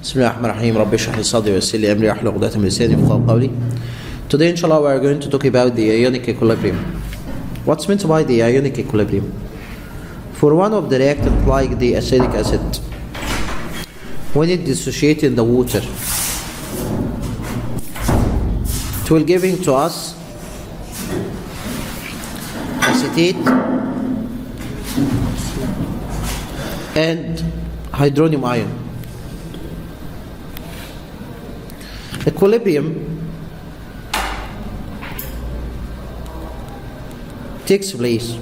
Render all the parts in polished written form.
بسم الله الرحمن الرحيم رب اشرح لي صدري ويسر لي امري واحلل عقدة من لساني يفقهوا قولي. Today inshallah we are going to talk about the ionic equilibrium. What's meant by the ionic equilibrium? For one of the reactant like the acetic acid, when it dissociates in the water, it will giving to us acetate and hydronium ion. Equilibrium takes place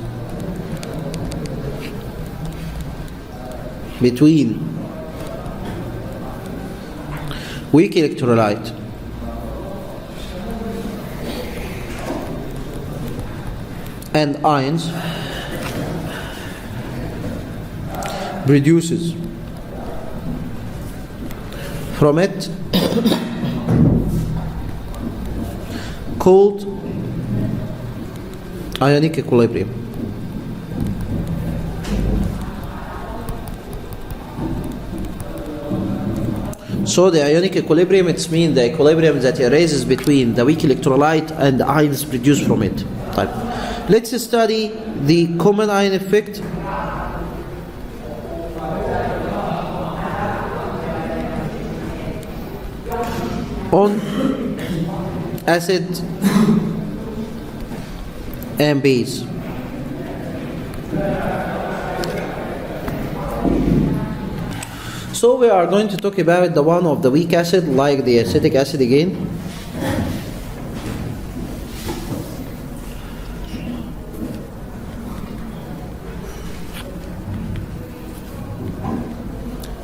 between weak electrolyte and ions produces from it called ionic equilibrium. So the ionic equilibrium, it means the equilibrium that arises between the weak electrolyte and the ions produced from it. Type. Let's study the common ion effect on acid and base. So we are going to talk about the one of the weak acid like the acetic acid again.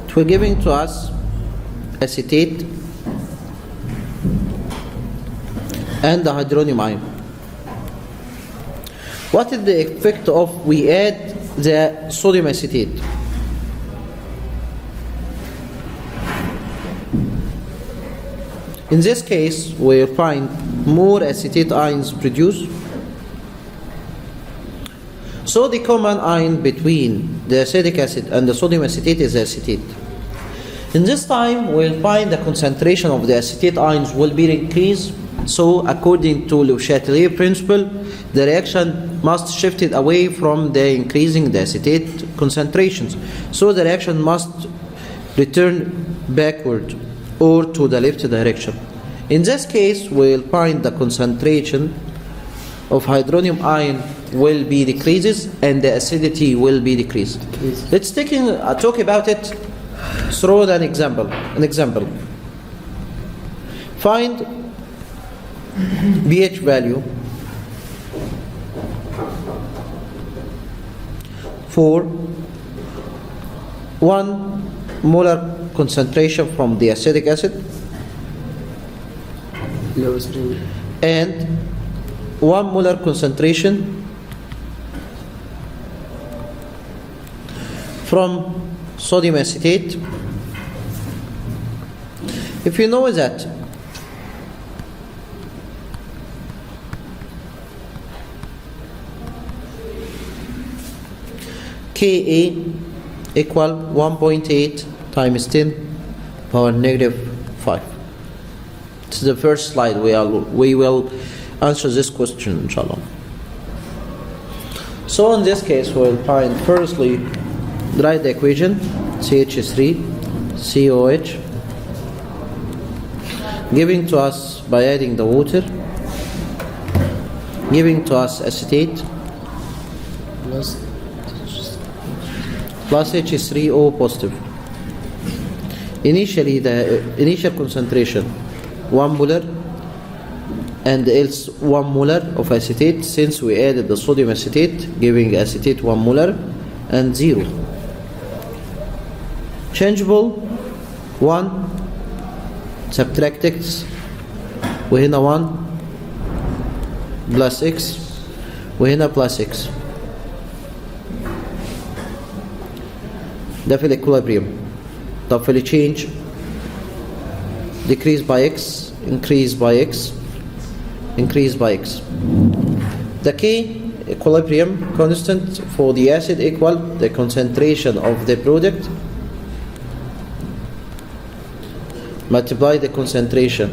It will giving to us acetate and the hydronium ion. What is the effect of we add the sodium acetate? In this case, we find more acetate ions produced. So the common ion between the acetic acid and the sodium acetate is acetate. In this time, we'll find the concentration of the acetate ions will be increased. So according to Le Chatelier principle, the reaction must shift it away from the increasing the acetate concentrations. So the reaction must return backward or to the left direction. In this case, we'll find the concentration of hydronium ion will be decreases and the acidity will be decreased. Let's talk about it through an example. Find pH value for 1 molar concentration from the acetic acid and 1 molar concentration from sodium acetate. If you know that Ka equal 1.8 times 10 power negative 5. This is the first slide. We will answer this question, inshallah. So in this case, we'll find firstly, write the equation CH3COH, giving to us by adding the water, giving to us acetate plus H3O positive. Initially, the initial concentration 1 molar and else 1 molar of acetate, since we added the sodium acetate, giving acetate 1 molar and 0. Changeable 1 subtract x وهنا 1 plus x وهنا plus x. ده في الاكويليبريم. طب في التشينج decrease by x, increase by x, increase by x. The K equilibrium constant for the acid equal the concentration of the product multiply the concentration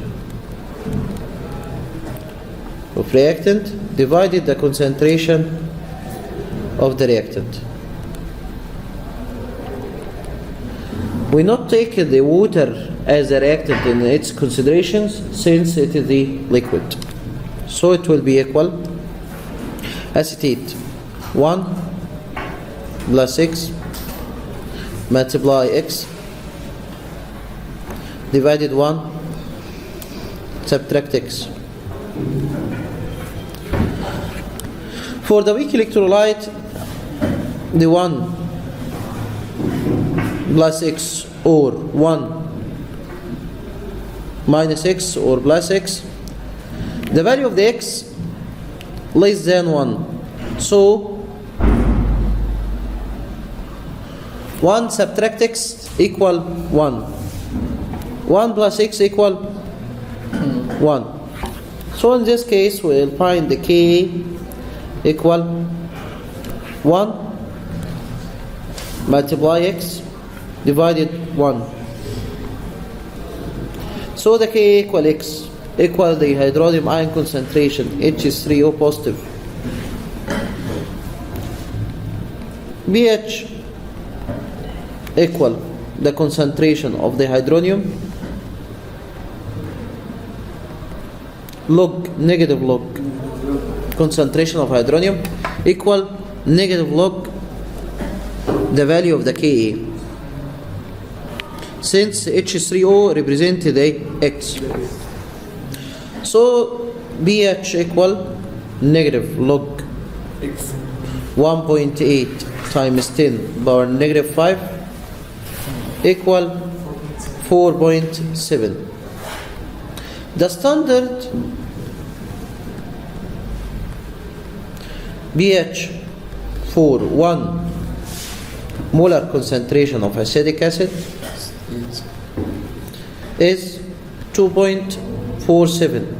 of reactant divided the concentration of the reactant. We not take the water as a reactant in its considerations since it is the liquid. So it will be equal acetate 1 plus x multiply x divided 1 subtract x. For the weak electrolyte, the 1 plus x or 1 minus x or plus x, the value of the x less than 1. So 1 subtract x equal 1. 1 plus x equal 1. So in this case we'll find the Ka equal 1 multiply x divided 1. So the Ka equal x equal the hydronium ion concentration H3O positive. BH equal the concentration of the hydronium log negative log concentration of hydronium equal negative log the value of the Ka, since H3O represents the X. So BH equal negative log 1.8 times 10 power negative 5 equal 4.7. The standard BH for 1 molar concentration of acetic acid is 2.47.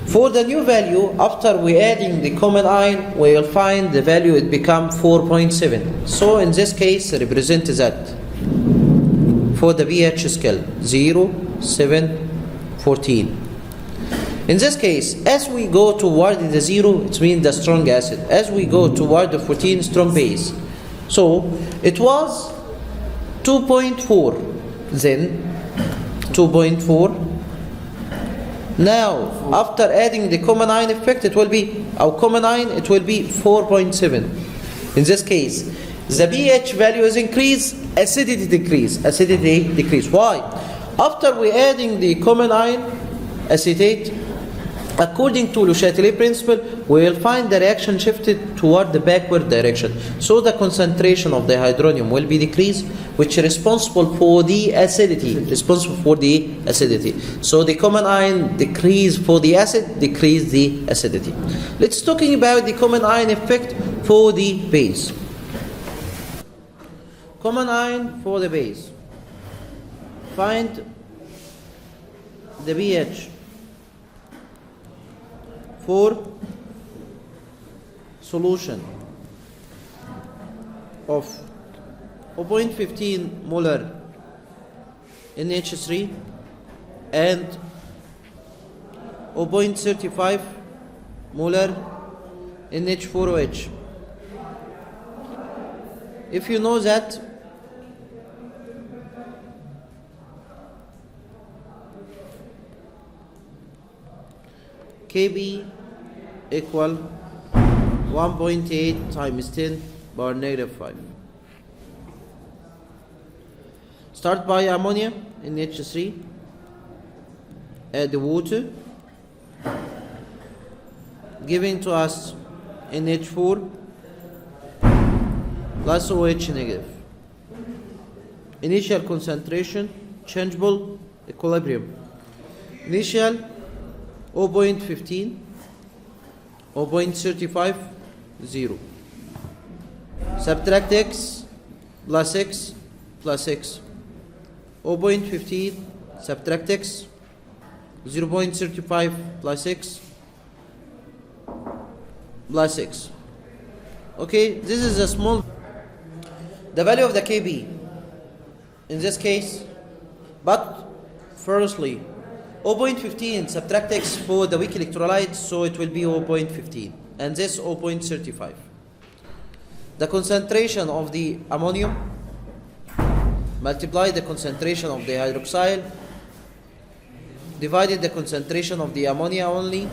For the new value, after we adding the common ion, we will find the value it become 4.7. So in this case, represent that for the BH scale 0, 7, 14. In this case, as we go toward the 0, it means the strong acid. As we go toward the 14, strong base. So it was 2.4, then 2.4. Now, after adding the common ion effect, it will be, our common ion, it will be 4.7. In this case, the pH value is increased, acidity decrease. Acidity decrease. Why? After we adding the common ion, acetate, according to Le Chatelet principle, we will find the reaction shifted toward the backward direction. So the concentration of the hydronium will be decreased, which is responsible for the acidity. So the common ion decrease for the acid, decrease the acidity. Let's talking about the common ion effect for the base. Common ion for the base. Find the pH for solution of 0.15 molar NH3 and 0.35 molar NH4OH. If you know that, Kb equal 1.8 times 10 power negative 5. Start by ammonia in H3, add the water, giving to us NH4 plus OH negative. Initial concentration, changeable, equilibrium. Initial 0.15, 0.35, 0. Subtract x plus x plus x. 0.15 subtract x, 0.35 plus x plus x. Okay, this is a small. The value of the Kb in this case, but Firstly, 0.15 subtract X for the weak electrolyte, so it will be 0.15, and this 0.35. The concentration of the ammonium multiply the concentration of the hydroxyl divided the concentration of the ammonia only.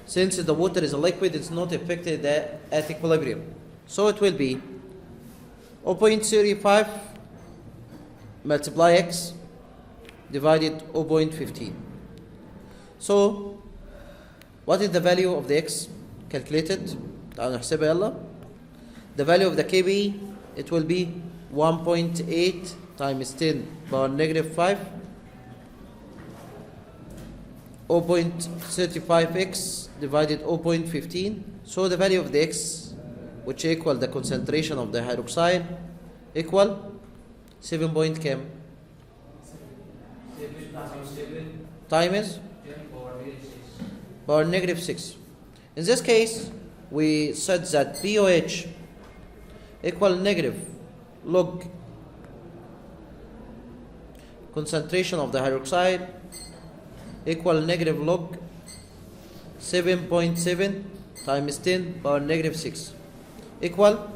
Since the water is a liquid, it's not affected at equilibrium. So it will be 0.35 multiply X divided 0.15. So what is the value of the X calculated? تعالوا نحسبها يلا. The value of the Kb, it will be 1.8 times 10 power negative 5, 0.35x divided 0.15. So the value of the X, which equal the concentration of the hydroxide, equal 7 point chem times power negative 6. In this case, we said that POH equal negative log concentration of the hydroxide equal negative log 7.7 times 10 power negative 6 equal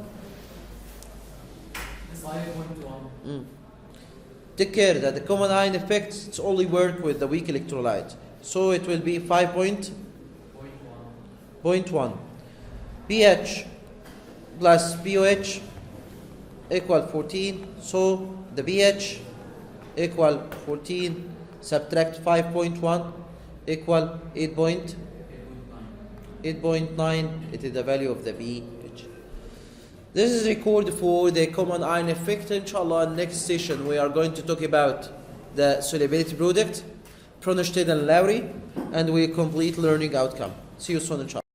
5.1. Take care that the common ion effect it's only work with the weak electrolyte, so it will be 5.1. pH plus POH equal 14, so the pH equal 14 subtract 5.1 equal 8.9. It is the value of the pH. This is record for the common ion effect. Inshallah, next session we are going to talk about the solubility product, Bronsted and Lowry, and we complete learning outcome. See you soon, inshallah.